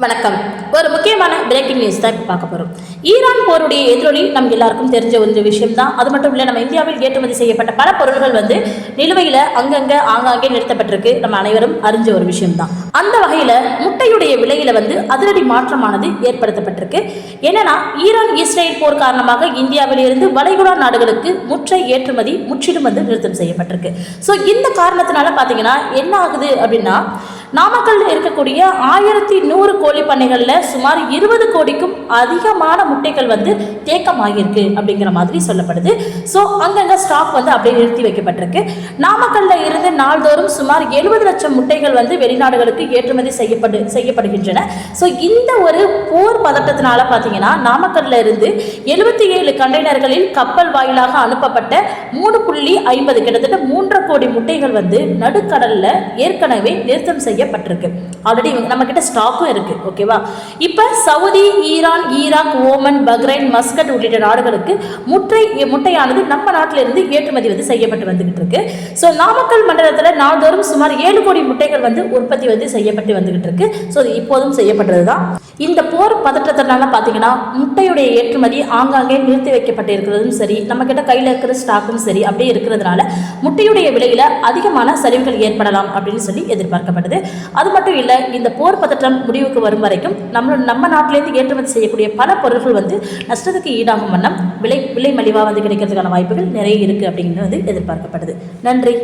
வணக்கம். ஒரு முக்கியமான பிரேக்கிங் நியூஸ் தான் இப்போ பார்க்க போகிறோம். ஈரான் போருடைய எதிரொலி நம்ம எல்லாருக்கும் தெரிஞ்ச ஒரு விஷயம் தான். அது மட்டும் இல்லை, நம்ம இந்தியாவில் ஏற்றுமதி செய்யப்பட்ட பல பொருட்கள் நிலுவையில் ஆங்காங்கே நிறுத்தப்பட்டிருக்கு. நம்ம அனைவரும் அறிஞ்ச ஒரு விஷயம் தான். அந்த வகையில் முட்டையுடைய விலையில அதிரடி மாற்றமானது ஏற்படுத்தப்பட்டிருக்கு. என்னன்னா, ஈரான் இஸ்ரேல் போர் காரணமாக இந்தியாவில் இருந்து வளைகுடா நாடுகளுக்கு முட்டை ஏற்றுமதி முற்றிலும் நிறுத்தம் செய்யப்பட்டிருக்கு. ஸோ இந்த காரணத்தினால பார்த்தீங்கன்னா என்ன ஆகுது அப்படின்னா, நாமக்கல்ல இருக்கக்கூடிய 1100 கோழி பண்ணைகளில் சுமார் 20 கோடிக்கும் அதிகமான முட்டைகள் தேக்கமாகியிருக்கு அப்படிங்கிற மாதிரி சொல்லப்படுது. ஸோ அங்கங்க ஸ்டாக் அப்படியே நிறுத்தி வைக்கப்பட்டிருக்கு. நாமக்கல்ல இருந்து நாள்தோறும் சுமார் 70 லட்சம் முட்டைகள் வெளிநாடுகளுக்கு ஏற்றுமதி செய்யப்படுகின்றன. ஸோ இந்த ஒரு போர் பதட்டத்தினால பார்த்தீங்கன்னா, நாமக்கல்ல இருந்து 77 கண்டெய்னர்களில் கப்பல் வாயிலாக அனுப்பப்பட்ட 3.50 கிட்டத்தட்ட 3.5 கோடி முட்டைகள் நடுக்கடல்ல ஏற்கனவே நிறுத்தம் செய்யப்பட்டிருக்கு. ஆல்ரெடி நம்ம கிட்ட ஸ்டாக்கும் இருக்கு. ஓகேவா? இப்ப Saudi, Iran, Iraq, Oman, Bahrain, Muscat உள்ளிட்ட நாடுகளுக்கு முட்டையானது நம்ம நாட்டில இருந்து ஏற்றுமதி செய்யப்பட்டு வந்துகிட்டு இருக்கு. ஸோ நாமக்கல் மண்டலத்தில் நாள்தோறும் சுமார் 7 கோடி முட்டைகள் உற்பத்தி செய்யப்பட்டு வந்துகிட்டு இருக்கு. ஸோ இப்போதும் செய்யப்படுறதுதான். இந்த போர் பதற்றத்தினால பார்த்தீங்கன்னா, முட்டையுடைய ஏற்றுமதி ஆங்காங்கே நிறுத்தி வைக்கப்பட்டு இருக்கிறதும் சரி, நம்ம கிட்ட கையில் இருக்கிற ஸ்டாக்கும் சரி அப்படியே இருக்கிறதுனால முட்டையுடைய விலையில அதிகமான சரிவுகள் ஏற்படலாம் அப்படின்னு சொல்லி எதிர்பார்க்கப்படுது. அது மட்டும் இல்லை, இந்த போர் பதற்றம் முடிவுக்கு வரும் வரைக்கும் நம்ம நாட்டிலேருந்து ஏற்றுமதி செய்யக்கூடிய பல பொருட்கள் நஷ்டத்துக்கு ஈடாகும் வண்ணம் விலை மலிவாக கிடைக்கிறதுக்கான வாய்ப்புகள் நிறைய இருக்கு அப்படிங்கிறது எதிர்பார்க்கப்படுது. நன்றி.